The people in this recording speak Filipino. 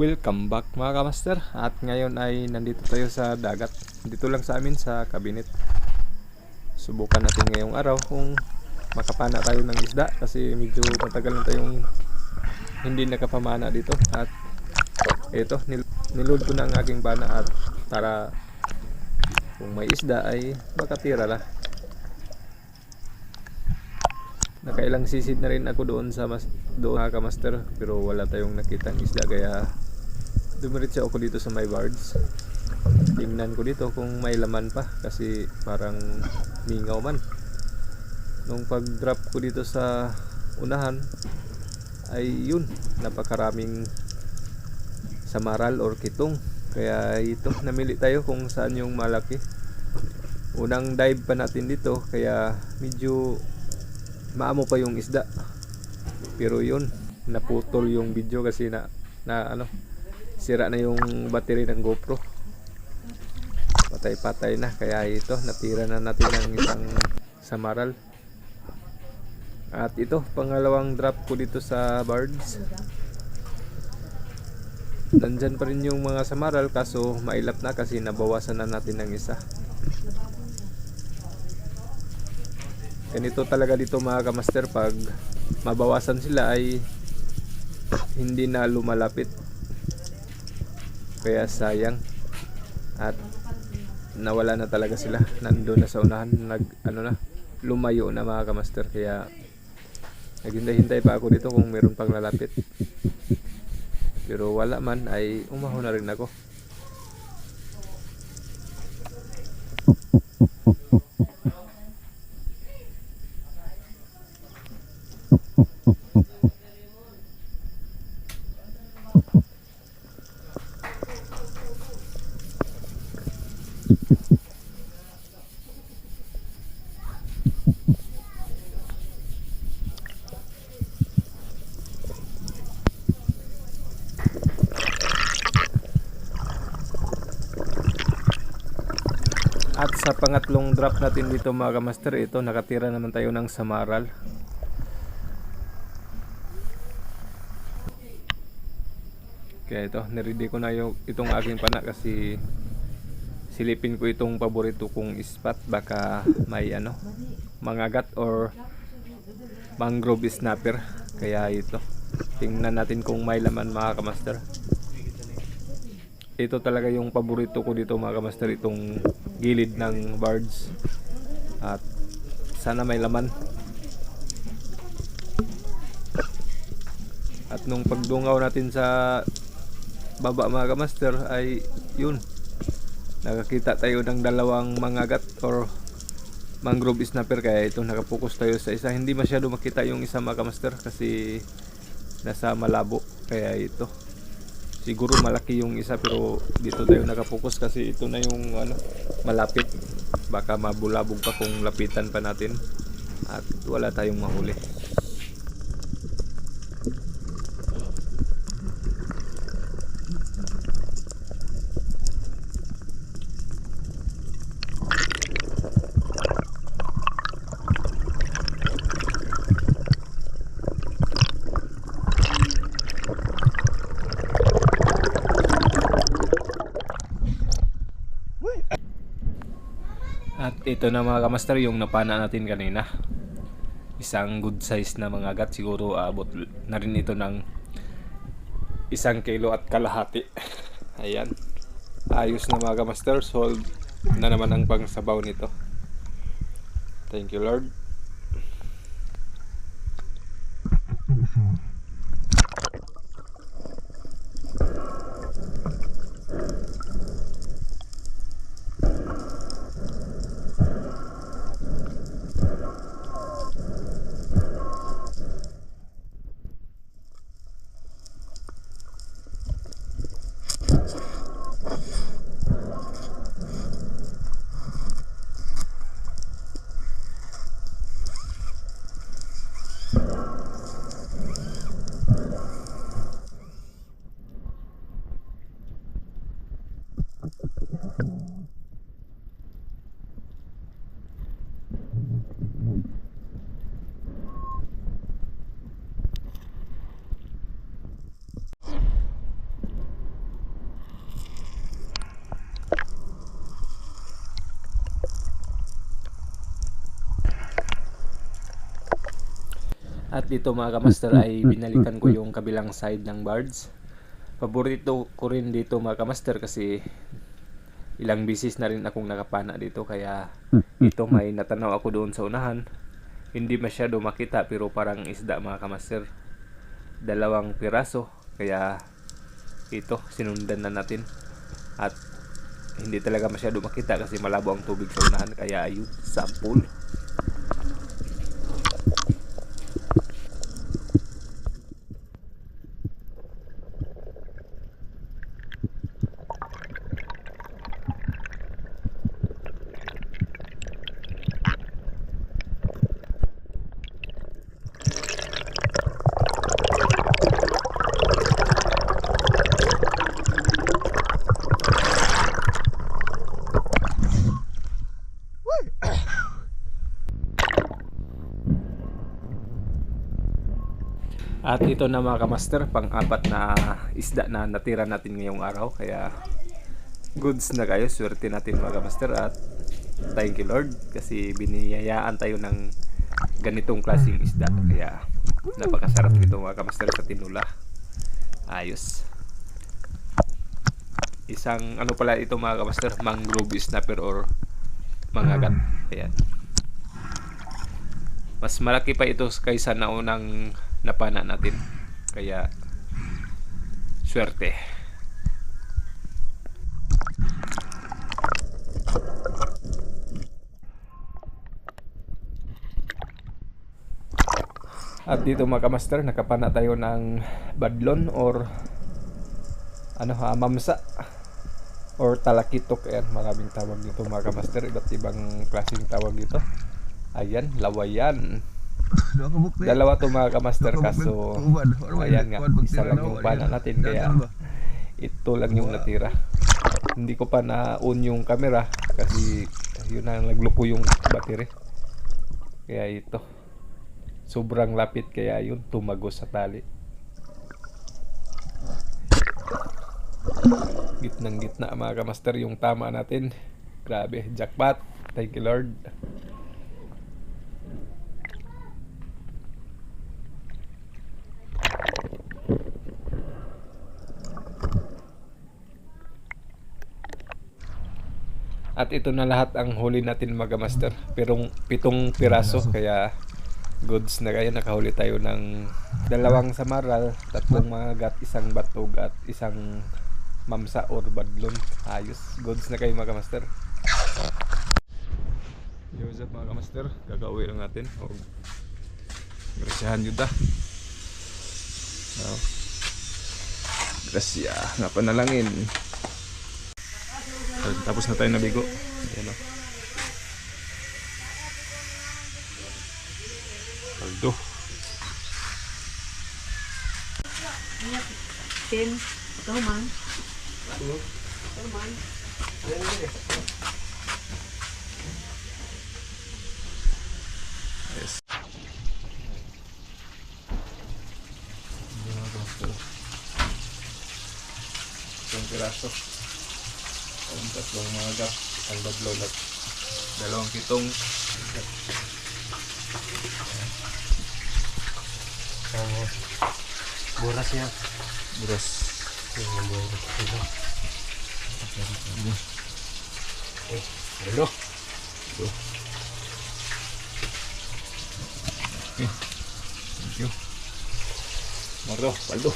Welcome back mga kamaster. At ngayon ay nandito tayo sa dagat. Dito lang sa amin sa Cabinet. Subukan natin ngayong araw kung makapana tayo ng isda. Kasi medyo matagal na tayong hindi nakapamana dito. At ito, niload ko na ang aking pana. At para kung may isda ay makatira na. Nakailang sisid na rin ako doon sa doon mga kamaster. Pero wala tayong nakitang isda kaya dumiretso ako dito sa my birds. Tingnan ko dito kung may laman pa kasi parang mingaw man. Nung pag drop ko dito sa unahan ay yun, napakaraming samaral or kitong. Kaya ito, namili tayo kung saan yung malaki. Unang dive pa natin dito kaya medyo maamo pa yung isda. Pero yun, naputol yung video kasi na sira na yung battery ng GoPro. Patay-patay na. Kaya ito, natira na natin ang isang samaral. At ito, pangalawang drop ko dito sa birds. Nandyan pa rin yung mga samaral kaso mailap na kasi nabawasan na natin ng isa. Ganito talaga dito mga kamaster, pag mabawasan sila ay hindi na lumalapit. Kaya sayang. At nawala na talaga sila. Nandoon na sa unahan, lumayo na mga kamaster. Kaya naghintay-hintay pa ako dito kung meron pang lalapit. Pero wala man ay umahon na rin ako. At sa pangatlong drop natin dito mga kamaster, ito nakatira naman tayo ng samaral. Kaya ito, niready ko na itong aking pana kasi silipin ko itong paborito kong spot. Baka may mangagat or mangrove snapper. Kaya ito, tingnan natin kung may laman mga kamaster. Ito talaga yung paborito ko dito mga kamaster, itong gilid ng birds. At sana may laman. At nung pagdungaw natin sa baba mga kamaster ay yun, nakakita tayo ng dalawang mangagat or mangrove snapper. Kaya ito, nakapokus tayo sa isa. Hindi masyado makita yung isa mga kamaster kasi nasa malabo. Kaya ito, siguro malaki yung isa pero dito tayo nakapokus kasi ito na yung malapit. Baka mabulabog pa kung lapitan pa natin at wala tayong mahuli. At ito na mga kamaster yung napana natin kanina. Isang good size na mga agat. Siguro abot na rin ito ng 1 kilo at kalahati. Ayan, ayos na mga kamaster. Solve na naman ang pangsabaw nito. Thank you Lord. At dito mga kamaster ay binalikan ko yung kabilang side ng birds. Paborito ko rin dito mga kamaster kasi ilang bisis na rin akong nakapana dito, kaya ito may natanaw ako doon sa unahan. Hindi masyado makita pero parang isda mga kamaster. 2 piraso, kaya ito sinundan na natin. At hindi talaga masyado makita kasi malabo ang tubig sa unahan, kaya ayun, sample. At ito na mga kamaster, pang-apat na isda na natira natin ngayong araw, kaya goods na kayo, swerte natin mga kamaster. At thank you Lord kasi biniyayaan tayo ng ganitong klaseng isda, kaya napakasarap nito mga kamaster sa tinula. Ayos. Isang ano pala ito mga kamaster, mangrove snapper or mangagat. Ayan. Mas malaki pa ito kaysa naunang napana natin, kaya swerte. At dito mga kamaster, nakapana tayo ng badlon or mamsa or talakitok. Ayan, maraming tawag dito mga kamaster, iba't ibang klaseng tawag dito. Ayan, lawayan. 2 to mga kamaster, kaso ayan nga, isa lang yung pana natin, kaya ito lang yung natira. Hindi ko pa na-on yung camera kasi yun na, nagluko yung battery, kaya ito sobrang lapit, kaya yun tumagos sa tali. Gitnang gitna mga kamaster yung tama natin. Grabe, jackpot, thank you Lord. At ito na lahat ang huli natin mga master. Pero 7 piraso, kaya goods na kayo. Nakahuli tayo ng 2 samaral, 3 mangagat, 1 batog at 1 mamsa or badlon. Ayos, goods na kayo mga master. What's up mga master? Gagawin lang natin. Grasyahan yun ta. Grasya, nga panalangin. Tapos na tayo nabigo. Ayan o. Paldo. 10. Ikaw man. Yes. Isang piraso. Ang 3 mangagat, 1 badlon at 2 kitong. Buras niya. Buras. Hello. Okay. Thank you. Mardo, paldo.